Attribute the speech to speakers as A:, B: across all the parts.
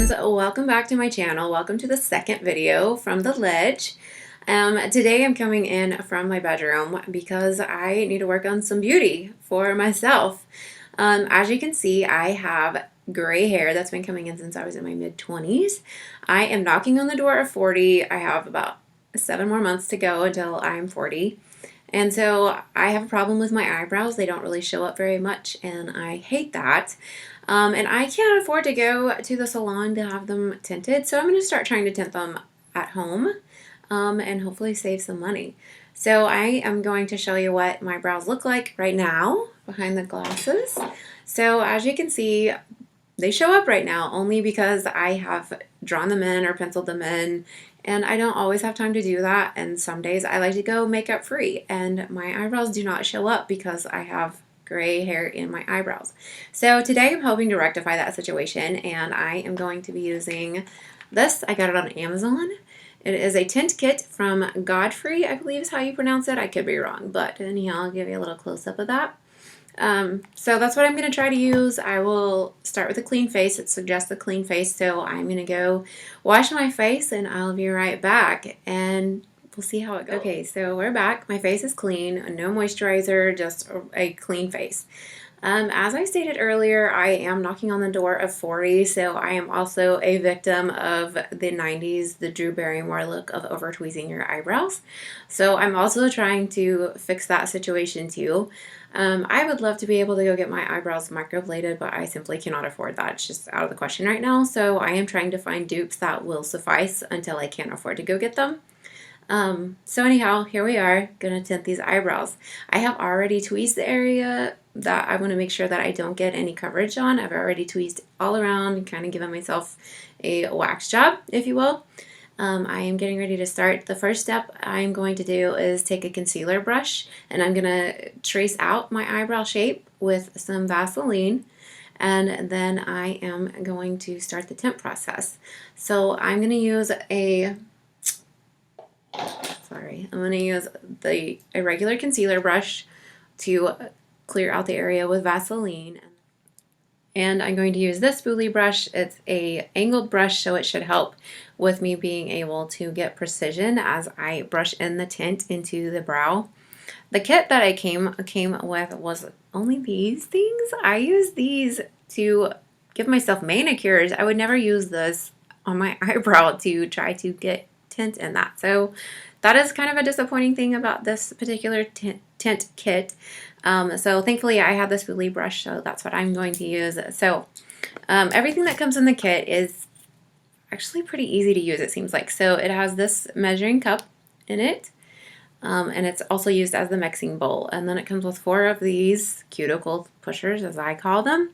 A: friends, welcome back to my channel. Welcome to the second video from the ledge. Today I'm coming in from my bedroom because I need to work on some beauty for myself. As you can see, I have gray hair that's been coming in since I was in my mid-20s. I am knocking on the door of 40. I have about 7 more months to go until I'm 40. And so I have a problem with my eyebrows. They don't really show up very much, and I hate that. And I can't afford to go to the salon to have them tinted, so I'm going to start trying to tint them at home and hopefully save some money. So I am going to show you what my brows look like right now behind the glasses. So as you can see, they show up right now only because I have drawn them in or penciled them in, and I don't always have time to do that, and some days I like to go makeup free, and my eyebrows do not show up because I have gray hair in my eyebrows. So today I'm hoping to rectify that situation, and I am going to be using this. I got it on Amazon. It is a tint kit from Godfrey, I believe is how you pronounce it. I could be wrong, but anyhow, I'll give you a little close-up of that. So that's what I'm going to try to use. I will start with a clean face. It suggests a clean face, so I'm going to go wash my face and I'll be right back and we'll see how it goes. Okay, so we're back. My face is clean, no moisturizer, just a clean face. As I stated earlier, I am knocking on the door of 40, so I am also a victim of the 90s, the Drew Barrymore look of over tweezing your eyebrows. So I'm also trying to fix that situation too. I would love to be able to go get my eyebrows microbladed, but I simply cannot afford that. It's just out of the question right now. So I am trying to find dupes that will suffice until I can't afford to go get them. So anyhow, here we are, gonna tint these eyebrows. I have already tweezed the area that I want to make sure that I don't get any coverage on. I've already tweezed all around and kind of given myself a wax job, if you will. I am getting ready to start. The first step I'm going to do is take a concealer brush and I'm going to trace out my eyebrow shape with some Vaseline, and then I am going to start the tint process. So I'm going to use a regular concealer brush to clear out the area with Vaseline. And I'm going to use this spoolie brush. It's a angled brush, so it should help with me being able to get precision as I brush in the tint into the brow. The kit that I came with was only these things. I use these to give myself manicures. I would never use this on my eyebrow to try to get tint in that. So that is kind of a disappointing thing about this particular tint kit. So thankfully I have this spoolie brush, so that's what I'm going to use. So everything that comes in the kit is actually pretty easy to use, it seems like. So it has this measuring cup in it, and it's also used as the mixing bowl. And then it comes with 4 of these cuticle pushers, as I call them.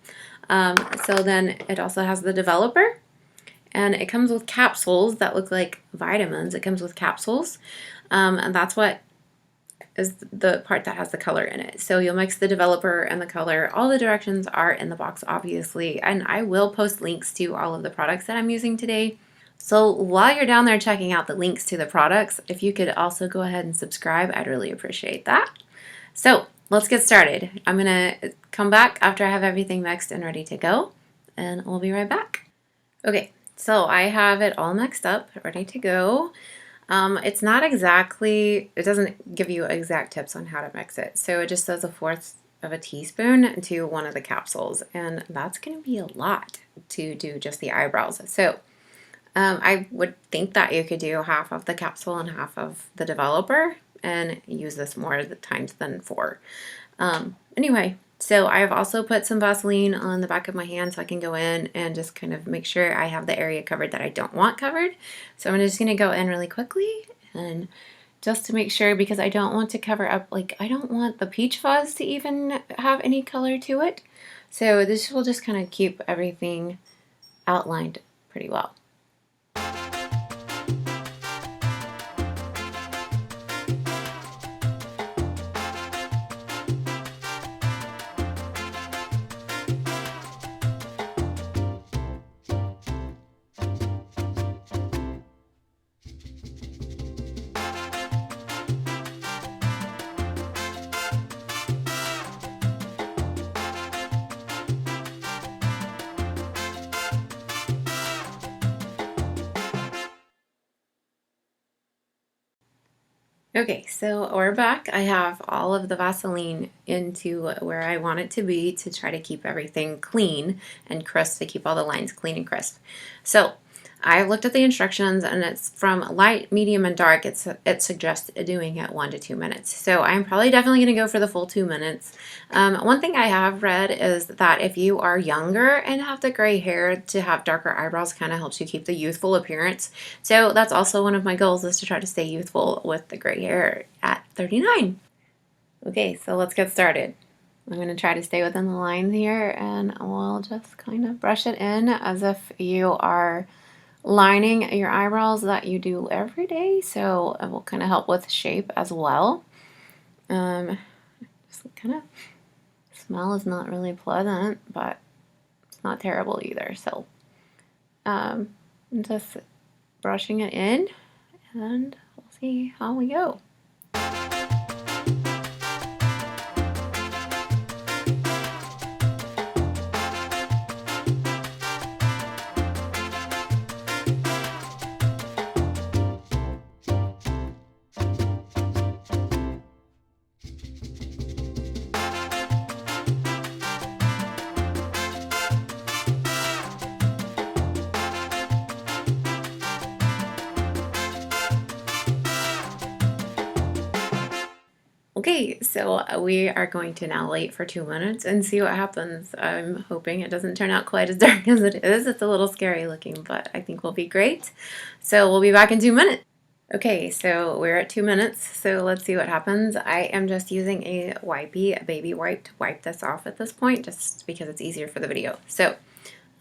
A: So then it also has the developer. And it comes with capsules that look like vitamins. It comes with capsules, and that's what is the part that has the color in it. So you'll mix the developer and the color. All the directions are in the box, obviously, and I will post links to all of the products that I'm using today. So while you're down there checking out the links to the products, if you could also go ahead and subscribe, I'd really appreciate that. So let's get started. I'm gonna come back after I have everything mixed and ready to go, and we'll be right back. Okay. So I have it all mixed up, ready to go. It's not exactly, it doesn't give you exact tips on how to mix it. So it just says 1/4 of a teaspoon to one of the capsules. And that's going to be a lot to do just the eyebrows. So I would think that you could do half of the capsule and half of the developer and use this more times than 4. Anyway. So I've also put some Vaseline on the back of my hand so I can go in and just kind of make sure I have the area covered that I don't want covered. So I'm just going to go in really quickly and just to make sure, because I don't want to cover up, like I don't want the peach fuzz to even have any color to it. So this will just kind of keep everything outlined pretty well. Okay, so we're back. I have all of the Vaseline into where I want it to be to try to keep everything clean and crisp, to keep all the lines clean and crisp. So I looked at the instructions and it's from light, medium, and dark. It suggests doing it 1 to 2 minutes. So I'm probably definitely going to go for the full 2 minutes. One thing I have read is that if you are younger and have the gray hair, to have darker eyebrows kind of helps you keep the youthful appearance. So that's also one of my goals, is to try to stay youthful with the gray hair at 39. Okay, so let's get started. I'm going to try to stay within the lines here, and we'll just kind of brush it in as if you are lining your eyebrows that you do every day, so it will kind of help with shape as well. Just kind of smell is not really pleasant, but it's not terrible either. So I'm just brushing it in, and we'll see how we go. Okay, so we are going to now wait for 2 minutes and see what happens. I'm hoping it doesn't turn out quite as dark as it is. It's a little scary looking, but I think we'll be great. So we'll be back in 2 minutes. Okay, so we're at 2 minutes, so let's see what happens. I am just using a baby wipe, to wipe this off at this point, just because it's easier for the video. So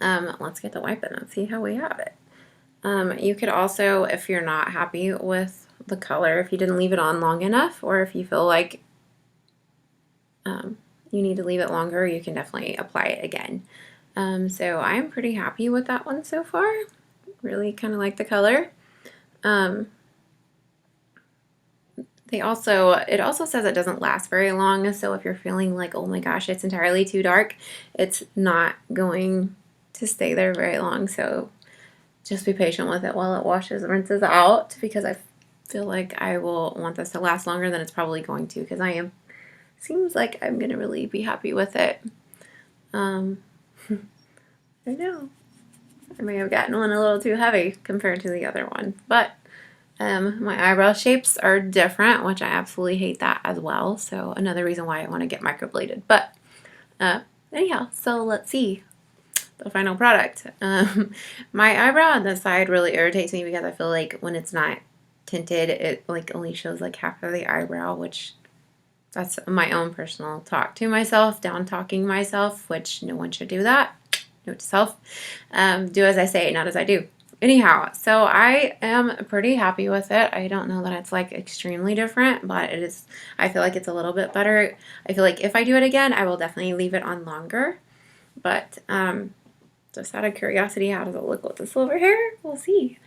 A: let's get the wipe in and see how we have it. You could also, if you're not happy with the color, if you didn't leave it on long enough, or if you feel like you need to leave it longer, you can definitely apply it again. So I'm pretty happy with that one so far. Really kind of like the color. It also says it doesn't last very long, so if you're feeling like, oh my gosh, it's entirely too dark, it's not going to stay there very long. So just be patient with it while it washes and rinses out, because I feel like I will want this to last longer than it's probably going to, because seems like I'm gonna really be happy with it. I know I may have gotten one a little too heavy compared to the other one, but my eyebrow shapes are different, which I absolutely hate that as well. So another reason why I want to get microbladed. But anyhow, so let's see the final product. My eyebrow on this side really irritates me, because I feel like when it's not tinted, it like only shows like half of the eyebrow, which that's my own personal talk to myself, down talking myself, which no one should do that. Note to self, do as I say, not as I do. Anyhow, so I am pretty happy with it. I don't know that it's like extremely different, but it is. I feel like it's a little bit better. I feel like if I do it again, I will definitely leave it on longer. But just out of curiosity, how does it look with the silver hair? We'll see.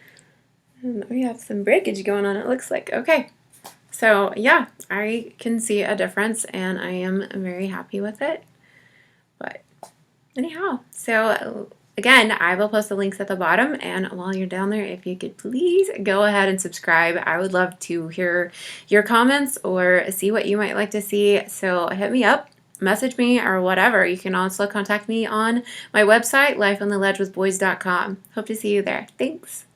A: And we have some breakage going on, it looks like. Okay. So yeah, I can see a difference, and I am very happy with it. But anyhow, so again, I will post the links at the bottom, and while you're down there, if you could please go ahead and subscribe. I would love to hear your comments or see what you might like to see, so hit me up, message me, or whatever. You can also contact me on my website, lifeontheledgewithboys.com. Hope to see you there. Thanks.